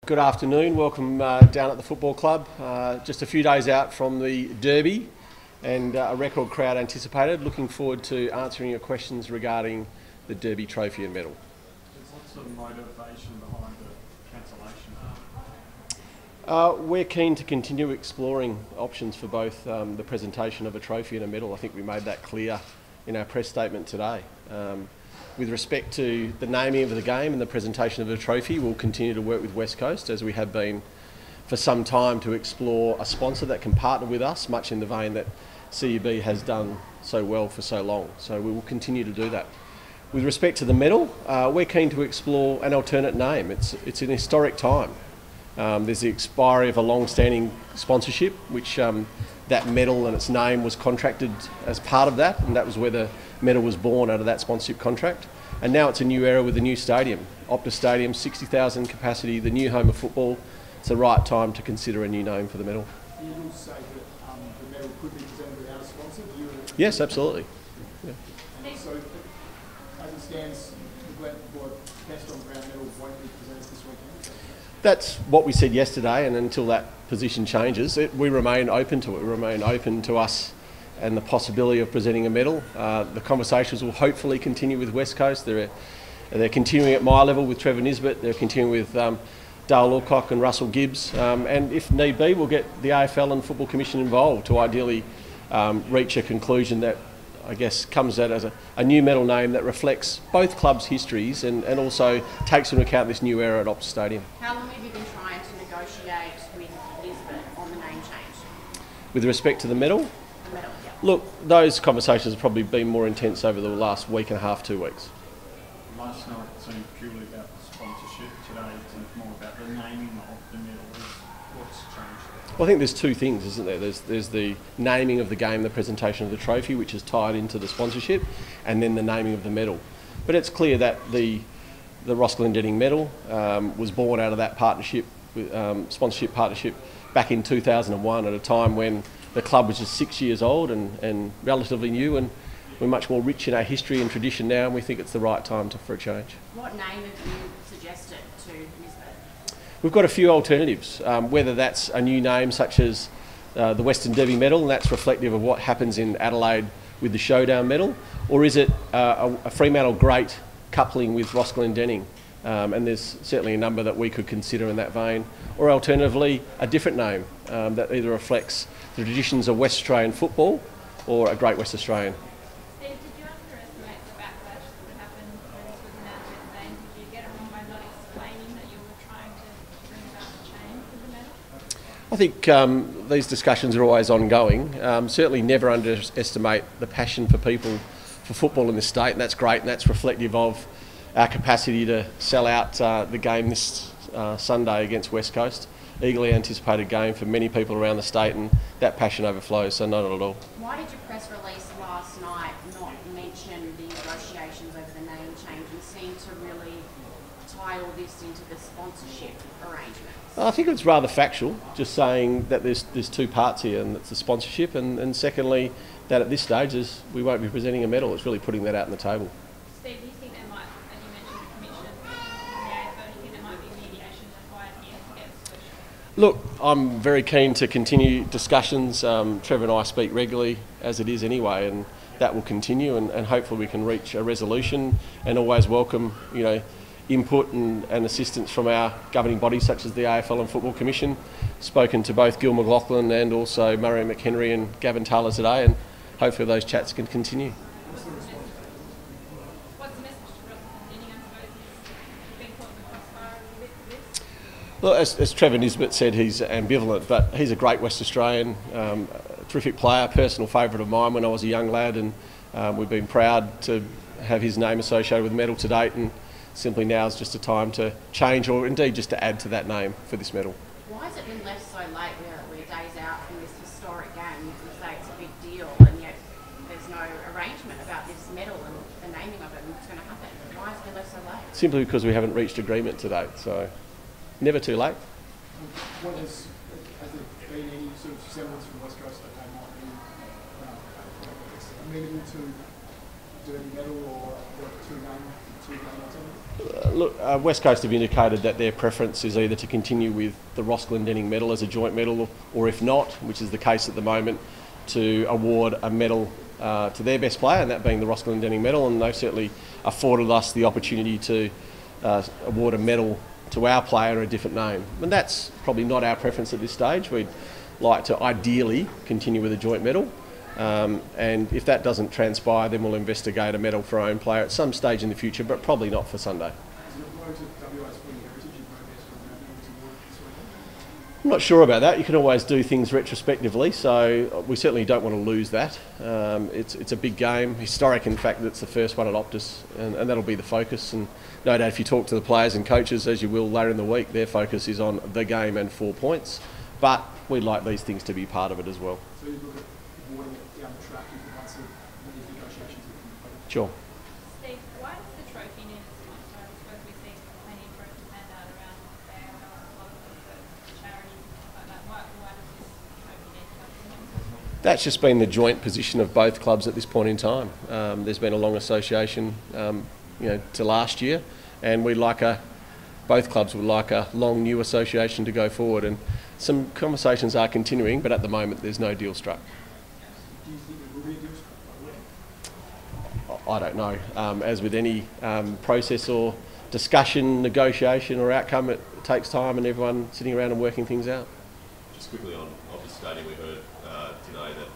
Good afternoon, welcome down at the football club. Just a few days out from the Derby and a record crowd anticipated. Looking forward to answering your questions regarding the Derby trophy and medal. What's the motivation behind the cancellation? We're keen to continue exploring options for both the presentation of a trophy and a medal. I think we made that clear in our press statement today. With respect to the naming of the game and the presentation of the trophy, we'll continue to work with West Coast, as we have been for some time, to explore a sponsor that can partner with us, much in the vein that CUB has done so well for so long. So we will continue to do that. With respect to the medal, we're keen to explore an alternate name. It's an historic time. There's the expiry of a long-standing sponsorship, which that medal and its name was contracted as part of that, and that was where the medal was born, out of that sponsorship contract. And now it's a new era with a new stadium, Optus Stadium, 60,000 capacity, the new home of football. It's the right time to consider a new name for the medal. You will say that the medal could be presented without a sponsor? Yes, absolutely. Yeah. So, as it stands, the best on ground medal won't be presented this weekend? That's what we said yesterday, and until that position changes, we remain open to it. We remain open to us and the possibility of presenting a medal. The conversations will hopefully continue with West Coast. They're continuing at my level with Trevor Nisbet. They're continuing with Dale Alcock and Russell Gibbs. And if need be, we'll get the AFL and Football Commission involved to ideally reach a conclusion that, I guess, comes out as a new medal name that reflects both clubs' histories and also takes into account this new era at Optus Stadium. How long have you been trying to negotiate with Nisbet on the name change? With respect to the medal? The medal, yeah. Look, those conversations have probably been more intense over the last week and a half, 2 weeks. Last night it seemed purely about the sponsorship. Today it's more about the naming of the medal. What's changed? Well, I think there's two things, isn't there? There's the naming of the game, the presentation of the trophy, which is tied into the sponsorship, and then the naming of the medal. But it's clear that the Ross Glendenning medal was born out of that partnership, sponsorship partnership, back in 2001, at a time when the club was just 6 years old and relatively new, and we're much more rich in our history and tradition now, and we think it's the right time for a change. What name have you suggested to Nisbet? We've got a few alternatives, whether that's a new name such as the Western Derby medal, and that's reflective of what happens in Adelaide with the Showdown medal, or is it a Fremantle great coupling with Ross Glendenning? And there's certainly a number that we could consider in that vein, or alternatively a different name that either reflects the traditions of West Australian football or a great West Australian. Steve, did you underestimate the backlash that would happen when this was announced yesterday? Did you get it wrong by not explaining that you were trying to bring about a change with the medal? I think these discussions are always ongoing. Certainly never underestimate the passion for people for football in this state, and that's great, and that's reflective of our capacity to sell out the game this Sunday against West Coast. Eagerly anticipated game for many people around the state, and that passion overflows, so not at all. Why did your press release last night not mention the negotiations over the name change and seem to really tie all this into the sponsorship arrangements? I think it's rather factual, just saying that there's two parts here, and it's the sponsorship, and secondly, that at this stage we won't be presenting a medal. It's really putting that out on the table. Steve, do you think there might, as you mentioned, the Commission and the AFL, do you think there might be mediation required here to get a solution? Look, I'm very keen to continue discussions. Trevor and I speak regularly, as it is anyway, and that will continue, and hopefully we can reach a resolution, and always welcome, input and assistance from our governing bodies such as the AFL and Football Commission. Spoken to both Gil McLaughlin and also Murray McHenry and Gavin Taylor today, and hopefully those chats can continue. What's the message to Ross Glendenning? I suppose he's been caught in the crossfire a little bit for this. Well, as Trevor Nisbet said, he's ambivalent, but he's a great West Australian, terrific player, personal favourite of mine when I was a young lad, and we've been proud to have his name associated with the medal to date, and simply now is just a time to change, or indeed just to add to that name for this medal. Why has it been left so late? We're days out from this historic game. You can say it's a big deal, and yet there's no arrangement about this medal and the naming of it and what's going to happen. Why has it been left so late? Simply because we haven't reached agreement to date, so never too late. Has there been any sort of semblance from West Coast that they might be amenable to Derby medal or the two-game Look, West Coast have indicated that their preference is either to continue with the Ross Glendenning medal as a joint medal, or if not, which is the case at the moment, to award a medal to their best player, and that being the Ross Glendenning medal. And they've certainly afforded us the opportunity to award a medal to our player in a different name. And that's probably not our preference at this stage. We'd like to ideally continue with a joint medal. And if that doesn't transpire, then we'll investigate a medal for our own player at some stage in the future, but probably not for Sunday. I'm not sure about that. You can always do things retrospectively, so we certainly don't want to lose that. It's a big game, historic in fact that it's the first one at Optus, and that'll be the focus. And no doubt if you talk to the players and coaches, as you will later in the week, their focus is on the game and 4 points. But we'd like these things to be part of it as well. So you look at awarding it down the track once the negotiations have been completed? Sure. Steve, why does the trophy need a sponsor? I suppose we see plenty of trophies handed out around the AFL, a lot of them for charities and stuff like that. Why does this trophy need to have? That's just been the joint position of both clubs at this point in time. There's been a long association, to last year, and both clubs would like a long new association to go forward. And some conversations are continuing, but at the moment there's no deal struck. Do you think there will be a deal struck? I don't know. As with any process or discussion, negotiation or outcome, it takes time and everyone sitting around and working things out. Just quickly on Optus Stadium, we heard today that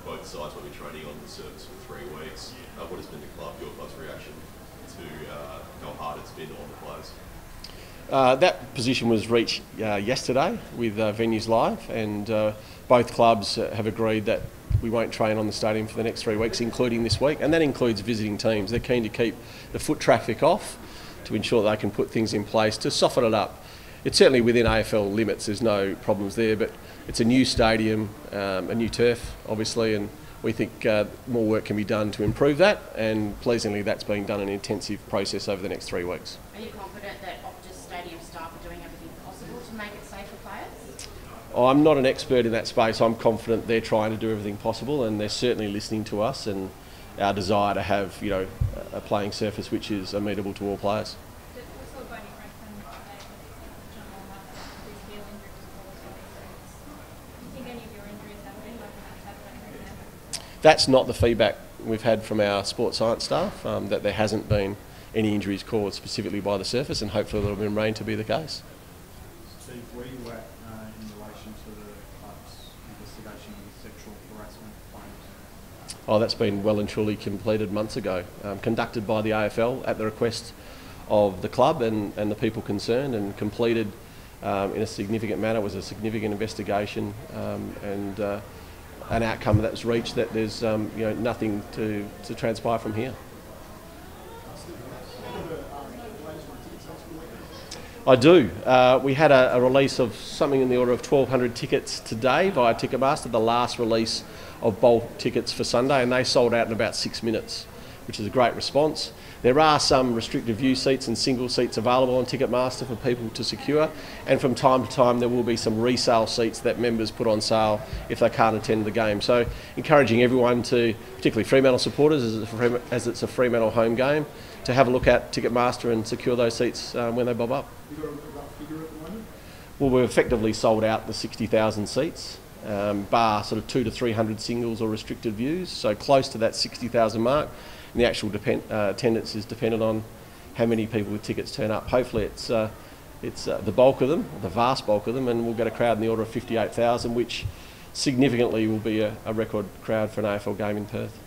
both sides will be training on the surface for 3 weeks. What has been your club's reaction to how hard it's been on the players? That position was reached yesterday with Venues Live, and both clubs have agreed that we won't train on the stadium for the next 3 weeks, including this week, and that includes visiting teams. They're keen to keep the foot traffic off to ensure they can put things in place to soften it up. It's certainly within AFL limits, there's no problems there, but it's a new stadium, a new turf, obviously, and we think more work can be done to improve that, and pleasingly that's being done in an intensive process over the next 3 weeks. Are you confident that Optus Stadium staff are doing everything possible to make it safe for players? I'm not an expert in that space. I'm confident they're trying to do everything possible, and they're certainly listening to us and our desire to have, a playing surface which is amenable to all players. We saw Bonnie Franklin today with John Walmart, whose heel injury was caused by these. Do you think any of your injuries have been like a tap, for example? That's not the feedback we've had from our sports science staff, that there hasn't been any injuries caused specifically by the surface, and hopefully that'll remain to be the case. Steve, where you at in relation to the club's investigation of sexual harassment claims? Oh, that's been well and truly completed months ago, conducted by the AFL at the request of the club and the people concerned, and completed in a significant manner. It was a significant investigation, and an outcome that was reached that there's nothing to transpire from here. I do. We had a release of something in the order of 1,200 tickets today via Ticketmaster, the last release of bulk tickets for Sunday, and they sold out in about 6 minutes, which is a great response. There are some restricted view seats and single seats available on Ticketmaster for people to secure, and from time to time there will be some resale seats that members put on sale if they can't attend the game. So encouraging everyone to, particularly Fremantle supporters as it's a Fremantle home game, to have a look at Ticketmaster and secure those seats when they bob up. Have you got a rough figure at the moment? Well, we've effectively sold out the 60,000 seats, bar sort of 200 to 300 singles or restricted views, so close to that 60,000 mark. And the actual attendance is dependent on how many people with tickets turn up. Hopefully it's the bulk of them, the vast bulk of them, and we'll get a crowd in the order of 58,000, which significantly will be a record crowd for an AFL game in Perth.